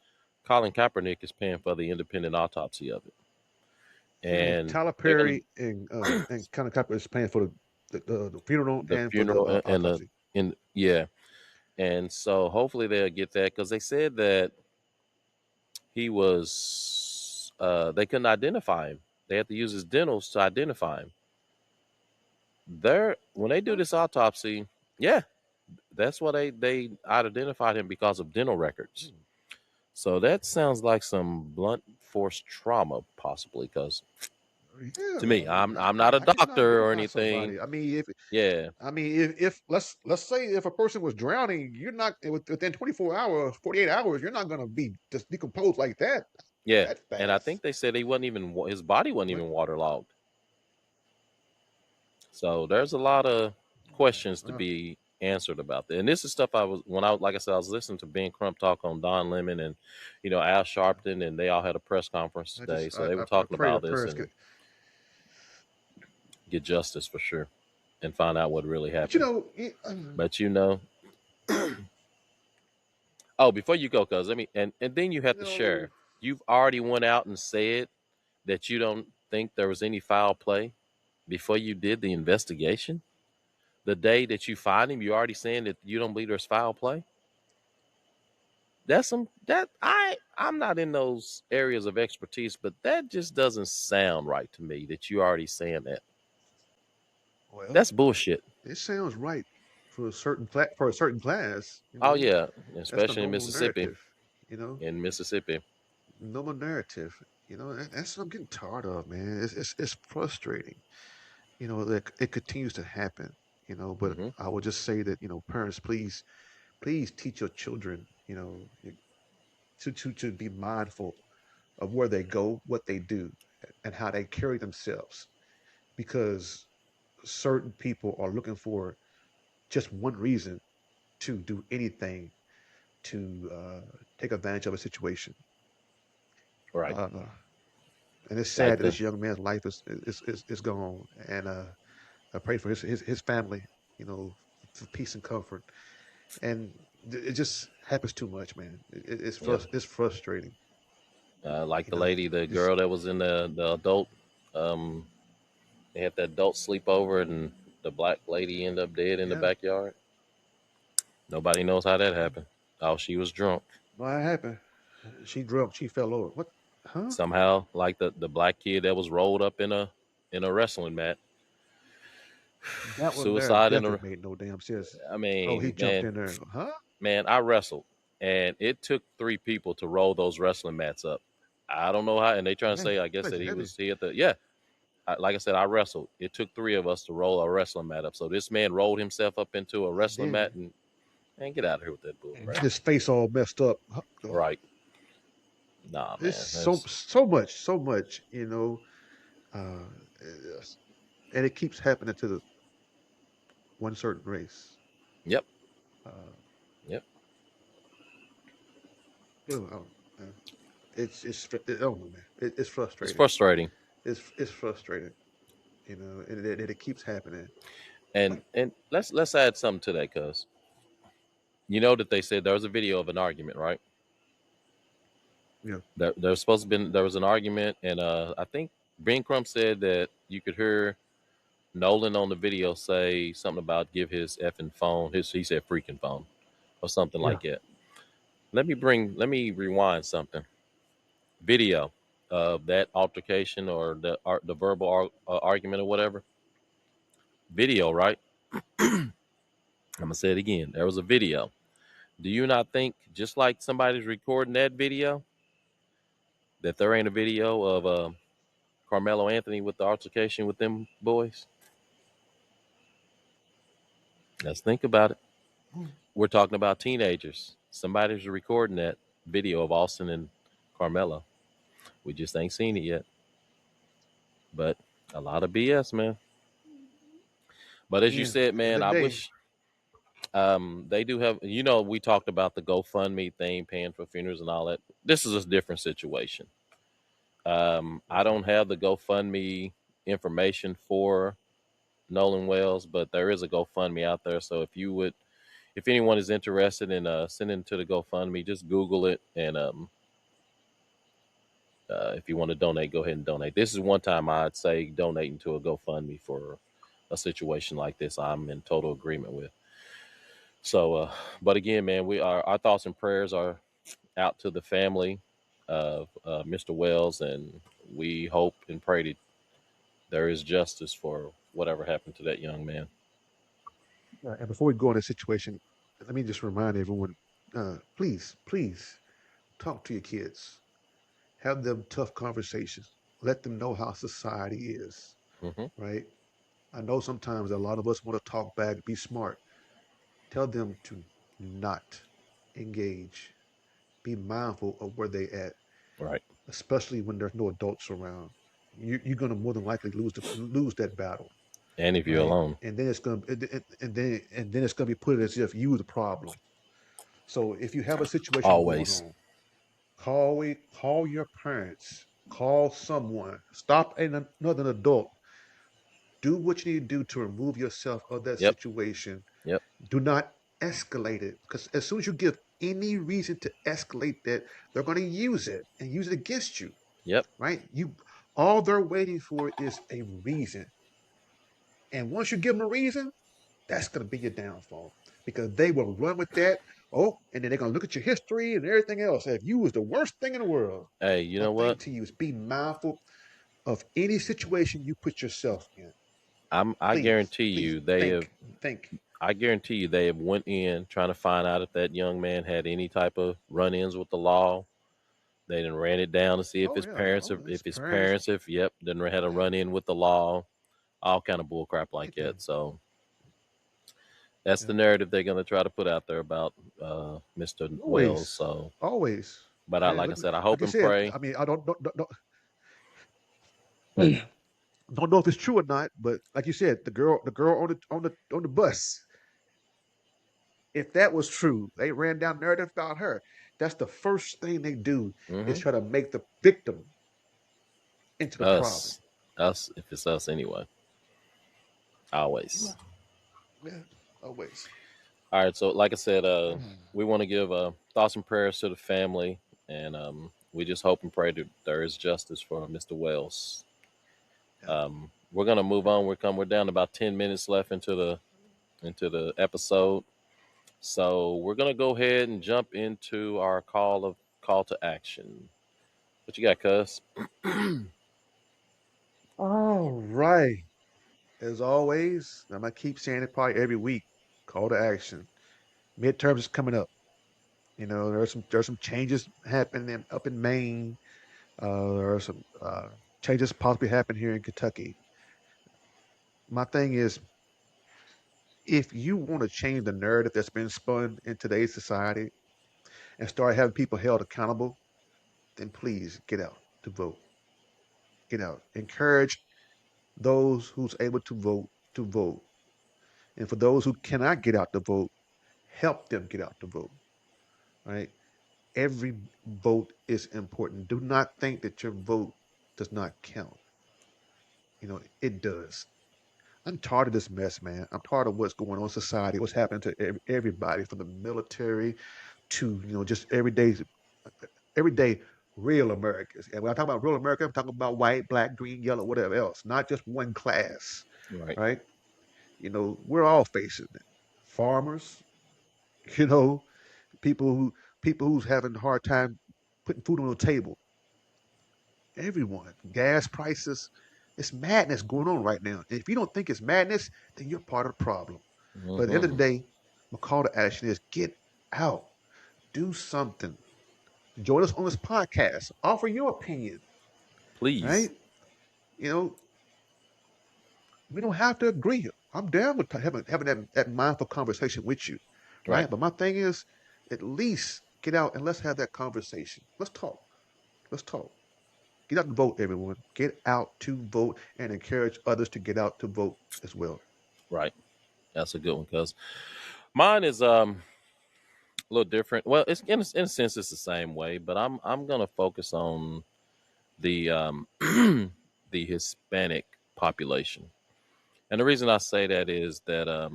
Colin Kaepernick is paying for the independent autopsy of it, and Tyler they're gonna Perry and Conor Copper is paying for the funeral the and for the funeral and the autopsy. in yeah, and so hopefully they'll get that because they said that he was they couldn't identify him. They had to use his dentals to identify him. There when they do What? this autopsy, yeah, that's why they identified him because of dental records. Hmm. So that sounds like some blunt force trauma, possibly. Because to Yeah, me, I mean, I'm not a how can you not doctor or identify anything. somebody? I mean, Yeah, if let's say if a person was drowning, you're not within 24 hours, 48 hours, you're not gonna be just decomposed like that yeah, that and I fast. think they said he wasn't even his body wasn't But even waterlogged. So there's a lot of questions to uh, be answered about that. And this is stuff I was when I like I said I was listening to Ben Crump talk on Don Lemon and Al Sharpton, and they all had a press conference I today. just So they were I talking pray the about this parents and get. get justice for sure and find out what really But you happened. know, But oh, before you go, cuz and then you have you to know, share. You've already went out and said that you don't think there was any foul play before you did the investigation. The day that you find him, you're already saying that you don't believe there's foul play. That's some that I'm not in those areas of expertise, but that just doesn't sound right to me that you already saying that. well, That's bullshit. it sounds right for a for a certain class. You Oh know, yeah, that's the especially in normal Mississippi. narrative. You know, In Mississippi. normal narrative. That's what I'm getting tired of, man. It's frustrating. That it continues to happen. But Hmm. I would just say that parents, please teach your children, to be mindful of where they go, what they do, and how they carry themselves, because certain people are looking for just one reason to do anything to take advantage of a situation. Right. Uh, and it's sad Like that the this young man's life is gone. And I pray for his family, for peace and comfort. And it just happens too much, man. Yep. It's frustrating. Like You the know, lady, the just girl that was in the adult. Um, they had the adult sleepover, and the black lady ended up dead in the yeah. backyard. Nobody knows how that happened. Oh, she was drunk What happened? She drunk. She fell over. What? Huh? somehow. Like the black kid that was rolled up in a wrestling mat. That one there Suicide in a. definitely made no damn sense. I Oh, he mean, jumped man, in there. Huh? man, I wrestled, and it took three people to roll those wrestling mats up. I don't know how, and they trying to Man, say, I guess that's that heavy. he at the yeah. Like I said, I wrestled. It took three of us to roll a wrestling mat up. So this man rolled himself up into a And wrestling mat, then and man, get out of here with that bull and crap. then his face all messed up. Right? Nah, It's man. so much, uh, and it keeps happening to the one certain race. Yep, Uh, yep. uh, I don't know, man. It's It's frustrating. frustrating, It's frustrating, and it keeps happening. and Like, let's add something to that, cause you know that they said there was a video of an argument, right? you know, There's supposed to been there was an argument, and I think Ben Crump said that you could hear Nolan on the video say something about give his effing phone. He said freaking phone or something yeah, like that. Let me rewind something. Video of that altercation or the verbal argument or whatever. Video, right? I'm gonna say it again. There was a video. Do you not think just like somebody's recording that video that there ain't a video of Carmelo Anthony with the altercation with them boys? Let's think about it. mm, We're talking about teenagers. Somebody's recording that video of Austin and Carmelo. We just ain't seen it yet. But a lot of BS, man. But as you yeah. said, And man, the I day, wish they do have. We talked about the GoFundMe thing, paying for funerals and all that. This is a different situation. I okay, don't have the GoFundMe information for Nolan Wells, but there is a GoFundMe out there. So if anyone is interested in sending to the GoFundMe, just Google it, and if you want to donate, go ahead and donate. This is one time I'd say donating to a GoFundMe for a situation like this. I'm in total agreement with. So, but again, man, our thoughts and prayers are out to the family of Mr. Wells, and we hope and pray that there is justice for whatever happened to that young man. and before we go on this situation, let me just remind everyone: please talk to your kids. Have them tough conversations. Let them know how society is. Hmm. Right? I know sometimes a lot of us want to talk back, be smart. Tell them to not engage. Be mindful of where they at, Right. especially when there's no adults around. You're gonna more than likely lose that battle, And if you're right? alone, And then it's gonna and then it's gonna be put as if you the problem. So if you have a situation going always. on, call your parents, call someone, stop another adult. Do what you need to do to remove yourself of that Yep. situation. Yep. Do not escalate it, because as soon as you give any reason to escalate that, they're going to use it and use it against you, Yep. right? You All they're waiting for is a reason, and once you give them a reason, that's going to be your downfall, because they will run with that. Oh, and then they're going to look at your history and everything else. If you was the worst thing in the world, Hey, you my know thing what? to you is be mindful of any situation you put yourself in. I guarantee Please you they have. think. I guarantee you they have went in trying to find out if that young man had any type of run-ins with the law, They didn't ran it down to see if Oh his yeah, yeah. parents, Oh, his if his parents. parents, if yep, then had a Yeah. run in with the law, all kind of bull crap like Anything. that. So that's the Yeah. narrative they're gonna try to put out there about Mr. Wells. Always. So, Always. but I And like I look, said, I like hope I and said, pray. I mean, I don't know if it's true or not, but like you said, the girl on the bus, if that was true, they ran down narrative about her. That's the first thing they do is Hmm. try to make the victim into the problem. Us, us, if it's us anyway, always. Yeah, always. All right. So, like I said, we want to give thoughts and prayers to the family, and we just hope and pray that there is justice for Mr. Wells. Yeah. We're gonna move on. We're down to about 10 minutes left into the episode. So we're gonna go ahead and jump into our call to action. What you got, Cuz? All right. As always, I'm gonna keep saying it probably every week. Call to action. Midterms is coming up. There's some changes happening up in Maine. There are some changes possibly happening here in Kentucky. My thing is, if you want to change the narrative that's been spun in today's society and start having people held accountable, then please get out to vote. Get out. Encourage those who's able to vote to vote. And for those who cannot get out to vote, help them get out to vote. Right? Every vote is important. Do not think that your vote does not count. It does. I'm tired of this mess, man. I'm tired of what's going on in society, what's happening to everybody, from the military to just everyday real Americans. And when I talk about real America, I'm talking about white, black, green, yellow, whatever else, not just one class, Right. right? We're all facing it. Farmers, you know, people who people who's having a hard time putting food on the table. Everyone, gas prices, it's madness going on right now. And if you don't think it's madness, then you're part of the problem. But at the end of the Hmm. day, my call to action is get out, do something. Join us on this podcast. Offer your opinion, Please. right? You know, we don't have to agree. I'm down with having that mindful conversation with you, Right. right? But my thing is, at least get out and let's have that conversation. Let's talk. Let's talk. Get out and vote, everyone. Get out to vote and encourage others to get out to vote as well. Right. That's a good one, Cuz. Mine is a little different. Well, it's in a sense it's the same way, but I'm gonna focus on the the Hispanic population. And the reason I say that is that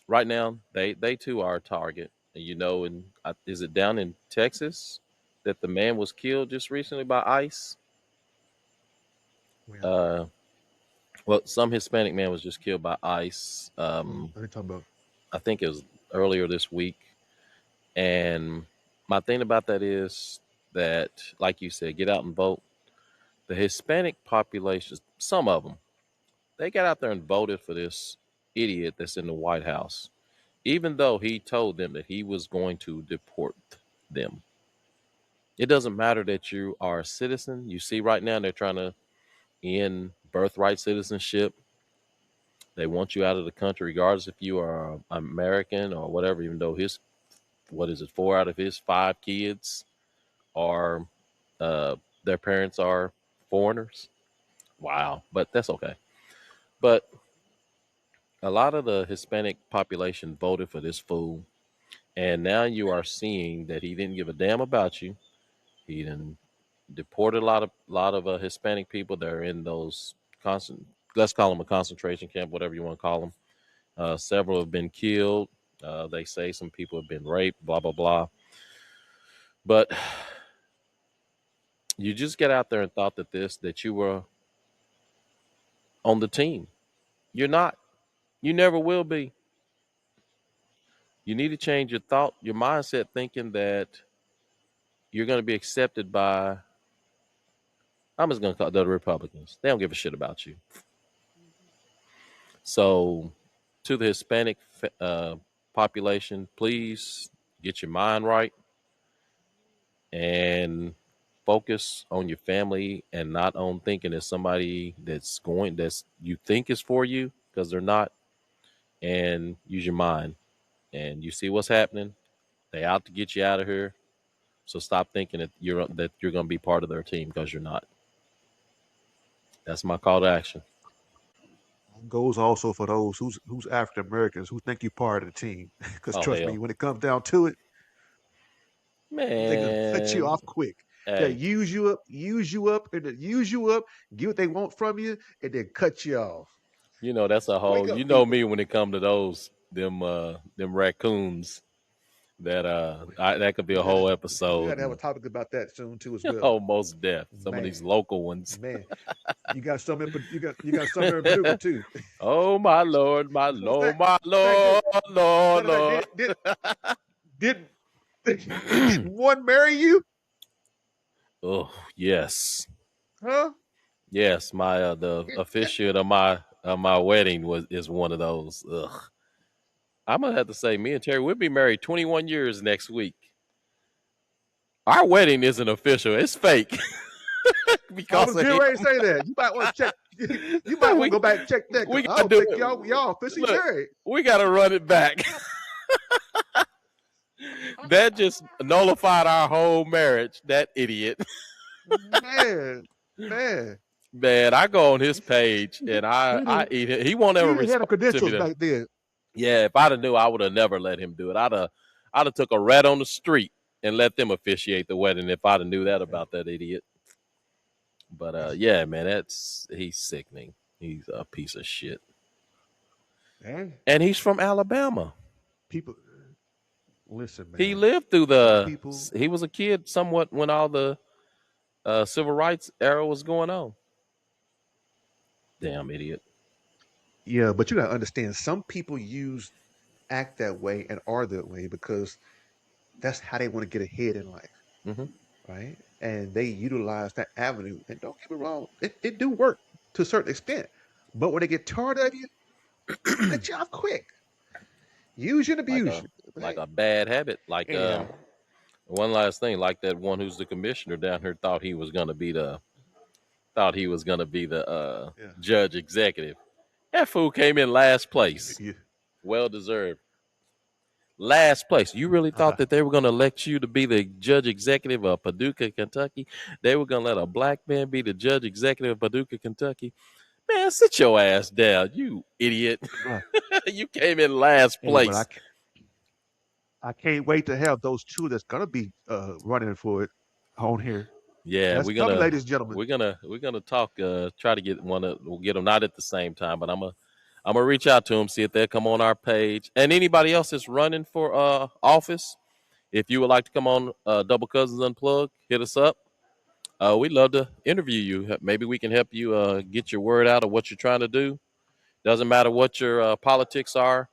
right now they too are a target. And and is it down in Texas that the man was killed just recently by ICE? Well, Uh, well, some Hispanic man was just killed by ICE. let me talk about. I think it was earlier this week. And my thing about that is that, like you said, get out and vote. The Hispanic population, some of them, they got out there and voted for this idiot that's in the White House, even though he told them that he was going to deport them. It doesn't matter that you are a citizen. You see, right now, they're trying to end birthright citizenship. They want you out of the country, regardless if you are American or whatever, even though what is it, 4 out of his 5 kids are, uh, their parents are foreigners. Wow. But that's okay. But a lot of the Hispanic population voted for this fool. And now you are seeing that he didn't give a damn about you. He didn't deported a lot of Hispanic people. They're in those constant. Let's call them a concentration camp, whatever you want to call them. Several have been killed. They say some people have been raped. Blah blah blah. But you just get out there and thought that you were on the team. You're not. You never will be. You need to change your your mindset, thinking that you're going to be accepted by. I'm just going to call the Republicans. They don't give a shit about you. So, to the Hispanic population, please get your mind right and focus on your family and not on thinking that somebody that's you think is for you, because they're not. And use your mind, and you see what's happening. They out to get you out of here. So stop thinking that you're going to be part of their team, because you're not. That's my call to action. Goes also for those who's African Americans who think you're part of the team. Because Oh trust me, hell, when it comes down to it, they're gonna cut you man. off quick. They'll Hey, use you up, and then use you up, get what they want from you, and then cut you off. that's a Wake whole. You up, know people. me when it come to those them raccoons. That could be a Yeah, whole we got episode. to have a And, topic about that soon too as well. almost death. Some of these Man, local ones. man, you got some in Paducah too. Oh my lord, my What's that? lord, my Fact, lord, lord, matter of fact, lord. did didn't one marry you? Oh yes, Huh? yes. My the officiant of my wedding is one of those. Ugh. I'm gonna have to say, me and Terry, we'll be married 21 years next week. Our wedding isn't official; it's fake I because was of getting him. ready to say that. You might want to check. You might want we to go back and check that because we I gotta don't do think it. y'all officially Look, married. we gotta run it back. That just nullified our whole marriage. That idiot. Man, man, Man, I go on his page and I you I didn't eat it. He won't ever you didn't have the respond to me. credentials back then. Yeah, if I'd have knew, I would have never let him do it. I'd have took a rat on the street and let them officiate the wedding if I'd have knew that Okay, about that idiot. But that's yeah, man, he's sickening. He's a piece of shit, man. and he's from Alabama. People, listen, He man. lived through Some the. people, He was a kid somewhat when all the civil rights era was going on. Damn idiot. yeah, but you gotta understand. Some people act that way and are that way because that's how they want to get ahead in life, Hmm. right? And they utilize that avenue. And don't get me wrong, it do work to a certain extent. But when they get tired of you, cut you off quick. Use you and like abuse a you. But like hey, a bad habit. Like anyhow, one last thing, like that one who's the commissioner down here thought he was gonna be the yeah, judge executive. That fool came in last place. yeah. Well deserved. Last place. You really thought that they were gonna elect you to be the judge executive of Paducah, Kentucky? They were gonna let a black man be the judge executive of Paducah, Kentucky? Man, sit your ass down, you idiot. Right. You came in last Hey, but place. I can't wait to have those two that's gonna be running for it on here. Yeah, That's we're coming, gonna ladies and gentlemen. we're gonna talk. Try to get one. We'll get them not at the same time, but I'm gonna reach out to them, see if they'll come on our page, and anybody else that's running for office. If you would like to come on Double Cousins Unplugged, hit us up. We'd love to interview you. Maybe we can help you get your word out of what you're trying to do. Doesn't matter what your politics are.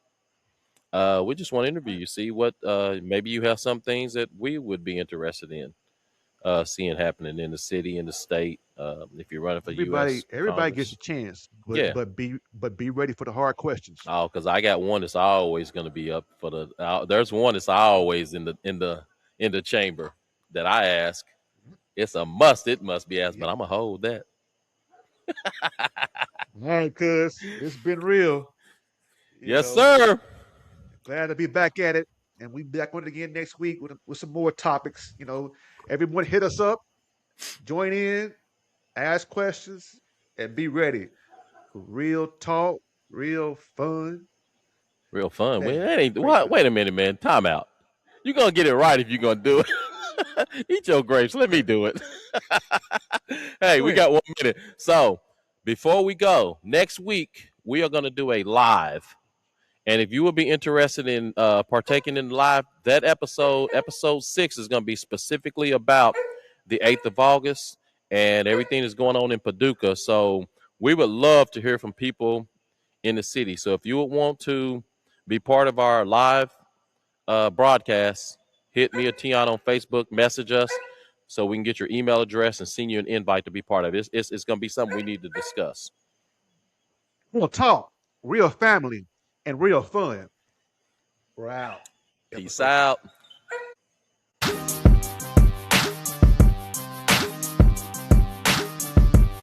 We just want to interview Right. you, see what maybe you have some things that we would be interested in seeing happening in the city, in the state. If you're running for U.S. Everybody gets Congress, a chance, yeah. but be ready for the hard questions. Oh, because I got one that's always going to be up for the. There's one that's always in the chamber that I ask. It's a must. It must be asked, but Yep. I'm gonna hold that. All right, cuz it's been real. You Yes, know, sir. glad to be back at it, and we back on it again next week with some more topics. Everyone hit us up, join in, ask questions, and be ready for real talk, real fun. Real fun. Wait, Man, that ain't great what? time. Wait a minute, man. Time out. You gonna get it right if you gonna do it. Eat your grapes. Let me Okay, do it. Hey, go we ahead. got 1 minute. So before we go, next week we are gonna do a live. And if you would be interested in partaking in the live, that episode 6, is going to be specifically about the 8th of August and everything that's going on in Paducah. So we would love to hear from people in the city. So if you would want to be part of our live broadcast, hit me or Tion on Facebook, message us so we can get your email address and send you an invite to be part of it. It's going to be something we need to discuss. Real talk, real family, and real fun. We're out. Peace Episode 6. out.